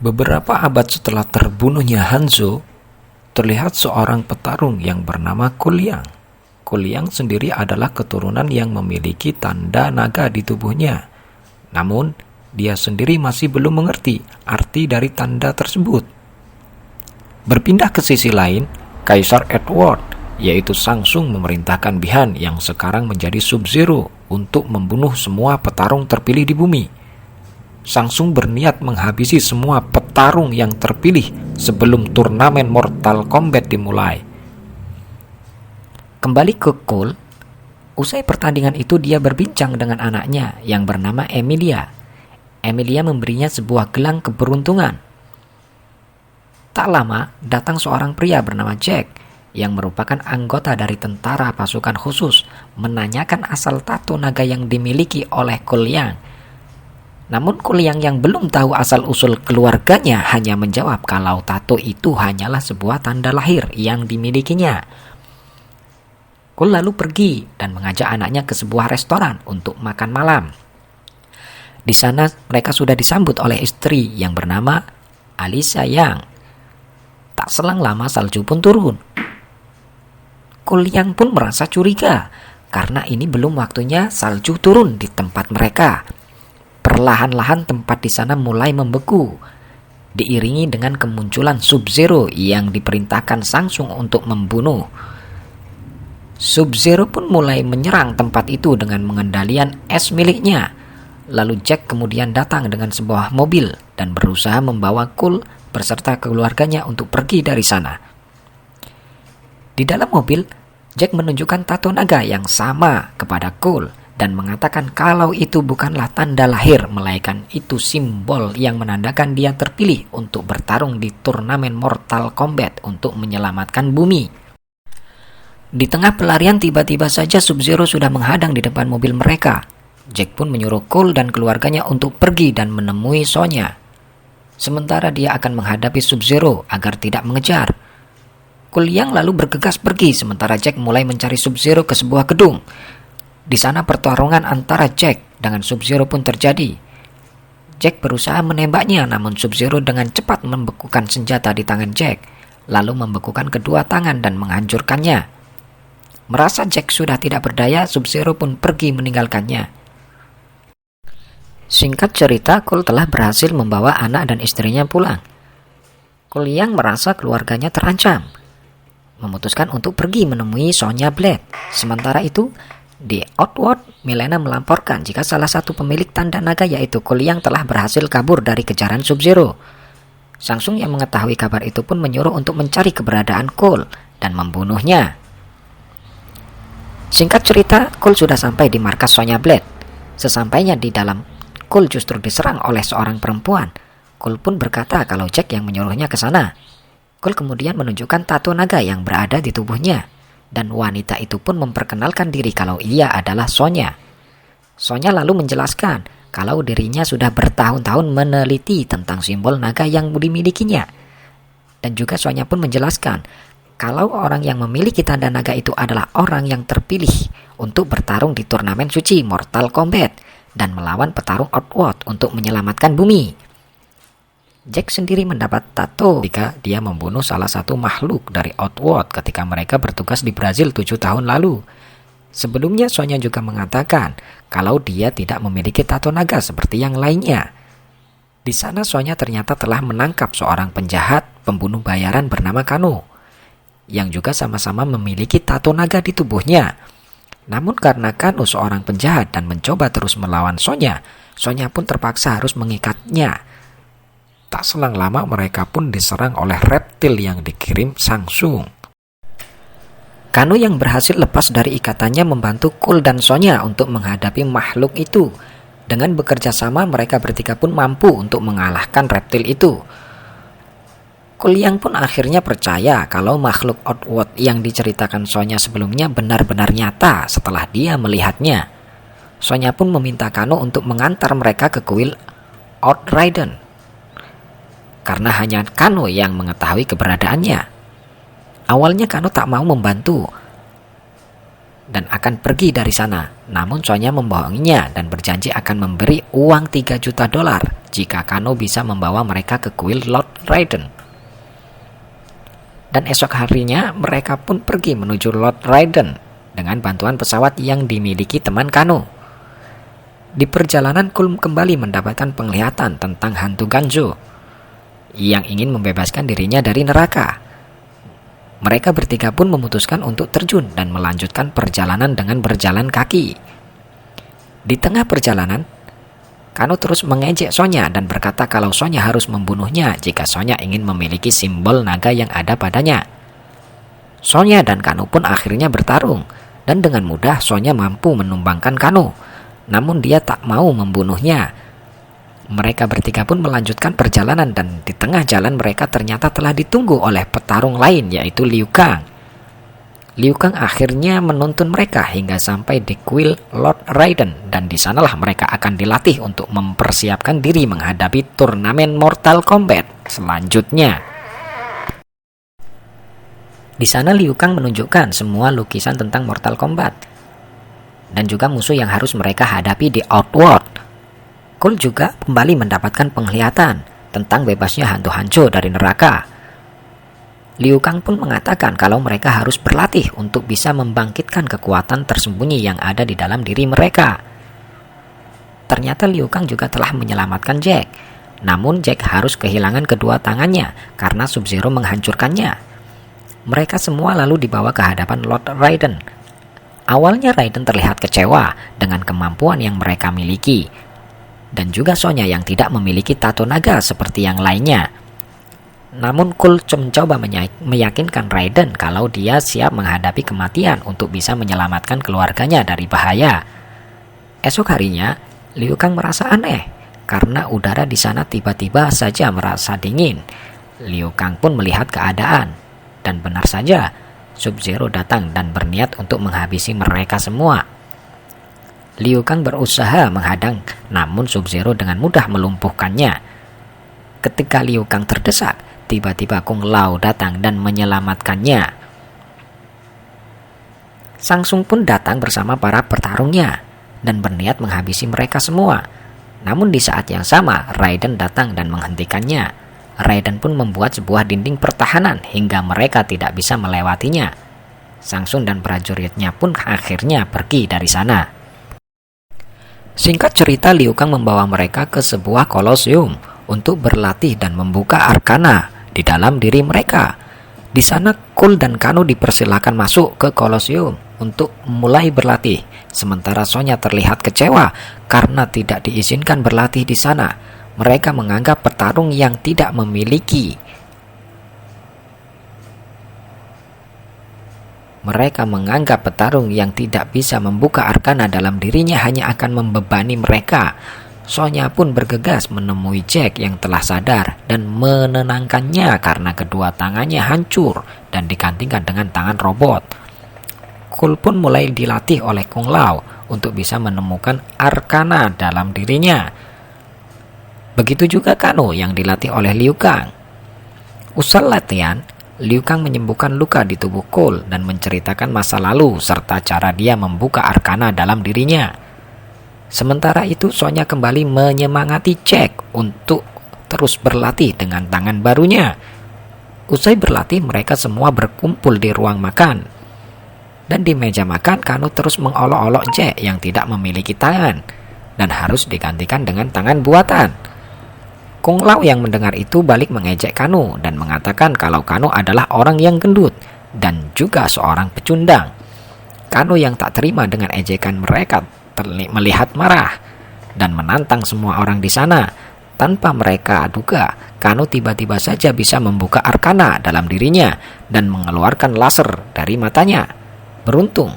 Beberapa abad setelah terbunuhnya Hanzo, terlihat seorang petarung yang bernama Kuliang. Kuliang sendiri adalah keturunan yang memiliki tanda naga di tubuhnya. Namun, dia sendiri masih belum mengerti arti dari tanda tersebut. Berpindah ke sisi lain, Kaisar Edward, yaitu Sangsung, memerintahkan Bi-Han yang sekarang menjadi Sub-Zero untuk membunuh semua petarung terpilih di bumi. Sangsung berniat menghabisi semua petarung yang terpilih sebelum turnamen Mortal Kombat dimulai. Kembali ke Cole, usai pertandingan itu dia berbincang dengan anaknya yang bernama Emilia. Emilia memberinya sebuah gelang keberuntungan. Tak lama, datang seorang pria bernama Jack yang merupakan anggota dari tentara pasukan khusus menanyakan asal tato naga yang dimiliki oleh Kuliang. Namun Kuliang yang belum tahu asal-usul keluarganya hanya menjawab kalau tato itu hanyalah sebuah tanda lahir yang dimilikinya. Kul lalu pergi dan mengajak anaknya ke sebuah restoran untuk makan malam. Di sana mereka sudah disambut oleh istri yang bernama Alicia Yang. Tak selang lama salju pun turun. Kuliang pun merasa curiga karena ini belum waktunya salju turun di tempat mereka. Perlahan-lahan tempat di sana mulai membeku, diiringi dengan kemunculan Sub-Zero yang diperintahkan Sangsung untuk membunuh. Sub-Zero pun mulai menyerang tempat itu dengan pengendalian es miliknya. Lalu Jack kemudian datang dengan sebuah mobil dan berusaha membawa Cole beserta keluarganya untuk pergi dari sana. Di dalam mobil, Jack menunjukkan tato naga yang sama kepada Cole dan mengatakan kalau itu bukanlah tanda lahir, melainkan itu simbol yang menandakan dia terpilih untuk bertarung di turnamen Mortal Kombat untuk menyelamatkan bumi. Di tengah pelarian tiba-tiba saja Sub-Zero sudah menghadang di depan mobil mereka. Jack pun menyuruh Cole dan keluarganya untuk pergi dan menemui Sonya. Sementara dia akan menghadapi Sub-Zero agar tidak mengejar. Kuliang lalu bergegas pergi sementara Jack mulai mencari Sub-Zero ke sebuah gedung. Di sana pertarungan antara Jack dengan Sub-Zero pun terjadi. Jack berusaha menembaknya, namun Sub-Zero dengan cepat membekukan senjata di tangan Jack, lalu membekukan kedua tangan dan menghancurkannya. Merasa Jack sudah tidak berdaya, Sub-Zero pun pergi meninggalkannya. Singkat cerita, Cole telah berhasil membawa anak dan istrinya pulang. Kuliang merasa keluarganya terancam, memutuskan untuk pergi menemui Sonya Blade. Sementara itu, di Outworld, Milena melamporkan jika salah satu pemilik tanda naga yaitu Kuliang telah berhasil kabur dari kejaran Sub-Zero. Sangsung yang mengetahui kabar itu pun menyuruh untuk mencari keberadaan Cole dan membunuhnya. Singkat cerita, Cole sudah sampai di markas Sonya Blade. Sesampainya di dalam, Cole justru diserang oleh seorang perempuan. Cole pun berkata kalau Jack yang menyuruhnya ke sana. Cole kemudian menunjukkan tato naga yang berada di tubuhnya. Dan wanita itu pun memperkenalkan diri kalau ia adalah Sonya. Sonya lalu menjelaskan kalau dirinya sudah bertahun-tahun meneliti tentang simbol naga yang dimilikinya. Dan juga Sonya pun menjelaskan kalau orang yang memiliki tanda naga itu adalah orang yang terpilih untuk bertarung di turnamen suci Mortal Kombat dan melawan petarung Outworld untuk menyelamatkan bumi. Jack sendiri mendapat tato ketika dia membunuh salah satu makhluk dari Outworld ketika mereka bertugas di Brazil 7 tahun lalu. Sebelumnya Sonya juga mengatakan kalau dia tidak memiliki tato naga seperti yang lainnya. Di sana Sonya ternyata telah menangkap seorang penjahat pembunuh bayaran bernama Kano, yang juga sama-sama memiliki tato naga di tubuhnya. Namun karena Kano seorang penjahat dan mencoba terus melawan Sonya, Sonya pun terpaksa harus mengikatnya. Tak selang lama mereka pun diserang oleh reptil yang dikirim Sangsung. Kano yang berhasil lepas dari ikatannya membantu Cole dan Sonya untuk menghadapi makhluk itu. Dengan bekerja sama mereka bertiga pun mampu untuk mengalahkan reptil itu. Kuliang pun akhirnya percaya kalau makhluk Outworld yang diceritakan Sonya sebelumnya benar-benar nyata setelah dia melihatnya. Sonya pun meminta Kano untuk mengantar mereka ke kuil Outriden, karena hanya Kano yang mengetahui keberadaannya. Awalnya Kano tak mau membantu. dan akan pergi dari sana. Namun Sonya membohonginya dan berjanji akan memberi uang 3 juta dolar jika Kano bisa membawa mereka ke kuil Lord Raiden. Dan esok harinya mereka pun pergi menuju Lord Raiden dengan bantuan pesawat yang dimiliki teman Kano. Di perjalanan Kul kembali mendapatkan penglihatan tentang hantu Ganjo yang ingin membebaskan dirinya dari neraka. Mereka bertiga pun memutuskan untuk terjun dan melanjutkan perjalanan dengan berjalan kaki. Di tengah perjalanan, Kano terus mengejek Sonya dan berkata kalau Sonya harus membunuhnya jika Sonya ingin memiliki simbol naga yang ada padanya. Sonya dan Kano pun akhirnya bertarung, dan dengan mudah Sonya mampu menumbangkan Kano, namun dia tak mau membunuhnya. Mereka bertiga pun melanjutkan perjalanan dan di tengah jalan mereka ternyata telah ditunggu oleh petarung lain yaitu Liu Kang. Liu Kang akhirnya menuntun mereka hingga sampai di kuil Lord Raiden dan di sanalah mereka akan dilatih untuk mempersiapkan diri menghadapi turnamen Mortal Kombat selanjutnya. Di sana Liu Kang menunjukkan semua lukisan tentang Mortal Kombat dan juga musuh yang harus mereka hadapi di Outworld. Kul juga kembali mendapatkan penglihatan tentang bebasnya hantu Hancho dari neraka. Liu Kang pun mengatakan kalau mereka harus berlatih untuk bisa membangkitkan kekuatan tersembunyi yang ada di dalam diri mereka. Ternyata Liu Kang juga telah menyelamatkan Jack. Namun Jack harus kehilangan kedua tangannya karena Sub-Zero menghancurkannya. Mereka semua lalu dibawa ke hadapan Lord Raiden. Awalnya Raiden terlihat kecewa dengan kemampuan yang mereka miliki, dan juga Sonya yang tidak memiliki tato naga seperti yang lainnya. Namun Kul mencoba meyakinkan Raiden kalau dia siap menghadapi kematian untuk bisa menyelamatkan keluarganya dari bahaya. Esok harinya, Liu Kang merasa aneh karena udara di sana tiba-tiba saja merasa dingin. Liu Kang pun melihat keadaan, dan benar saja Sub-Zero datang dan berniat untuk menghabisi mereka semua. Liu Kang berusaha menghadang, namun Sub-Zero dengan mudah melumpuhkannya. Ketika Liu Kang terdesak, tiba-tiba Kung Lao datang dan menyelamatkannya. Sang Sung pun datang bersama para petarungnya dan berniat menghabisi mereka semua. Namun di saat yang sama, Raiden datang dan menghentikannya. Raiden pun membuat sebuah dinding pertahanan hingga mereka tidak bisa melewatinya. Sang Sung dan prajuritnya pun akhirnya pergi dari sana. Singkat cerita, Liu Kang membawa mereka ke sebuah kolosium untuk berlatih dan membuka arkana di dalam diri mereka. Di sana Kul dan Kano dipersilakan masuk ke kolosium untuk mulai berlatih. Sementara Sonya terlihat kecewa karena tidak diizinkan berlatih di sana. Mereka menganggap petarung yang tidak memiliki Mereka menganggap petarung yang tidak bisa membuka arkana dalam dirinya hanya akan membebani mereka. Sonya pun bergegas menemui Jack yang telah sadar dan menenangkannya karena kedua tangannya hancur dan digantikan dengan tangan robot. Kul pun mulai dilatih oleh Kung Lao untuk bisa menemukan arkana dalam dirinya. Begitu juga Kano yang dilatih oleh Liu Kang. Usai latihan, Liu Kang menyembuhkan luka di tubuh Kul dan menceritakan masa lalu serta cara dia membuka arkana dalam dirinya. Sementara itu Sonya kembali menyemangati Jack untuk terus berlatih dengan tangan barunya. Usai berlatih mereka semua berkumpul di ruang makan. Dan di meja makan Kano terus mengolok-olok Jack yang tidak memiliki tangan dan harus digantikan dengan tangan buatan. Kung Lao yang mendengar itu balik mengejek Kano dan mengatakan kalau Kano adalah orang yang gendut dan juga seorang pecundang. Kano yang tak terima dengan ejekan mereka melihat marah dan menantang semua orang di sana. Tanpa mereka duga, Kano tiba-tiba saja bisa membuka arkana dalam dirinya dan mengeluarkan laser dari matanya. Beruntung,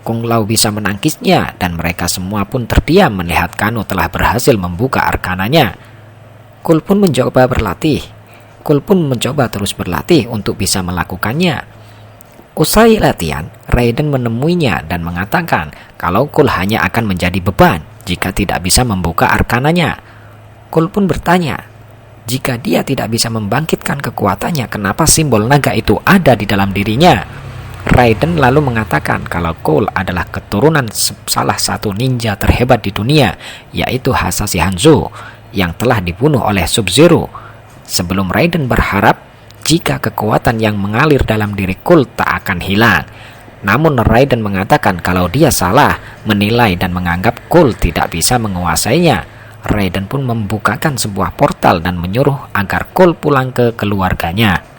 Kung Lao bisa menangkisnya dan mereka semua pun terdiam melihat Kano telah berhasil membuka arkananya. Kul pun mencoba terus berlatih untuk bisa melakukannya. Usai latihan, Raiden menemuinya dan mengatakan kalau Kul hanya akan menjadi beban jika tidak bisa membuka arkananya. Kul pun bertanya, jika dia tidak bisa membangkitkan kekuatannya, kenapa simbol naga itu ada di dalam dirinya? Raiden lalu mengatakan kalau Cole adalah keturunan salah satu ninja terhebat di dunia, yaitu Hasashi Hanzo, yang telah dibunuh oleh Sub-Zero. Sebelum Raiden berharap jika kekuatan yang mengalir dalam diri Cole tak akan hilang. Namun Raiden mengatakan kalau dia salah menilai dan menganggap Cole tidak bisa menguasainya. Raiden pun membukakan sebuah portal dan menyuruh agar Cole pulang ke keluarganya.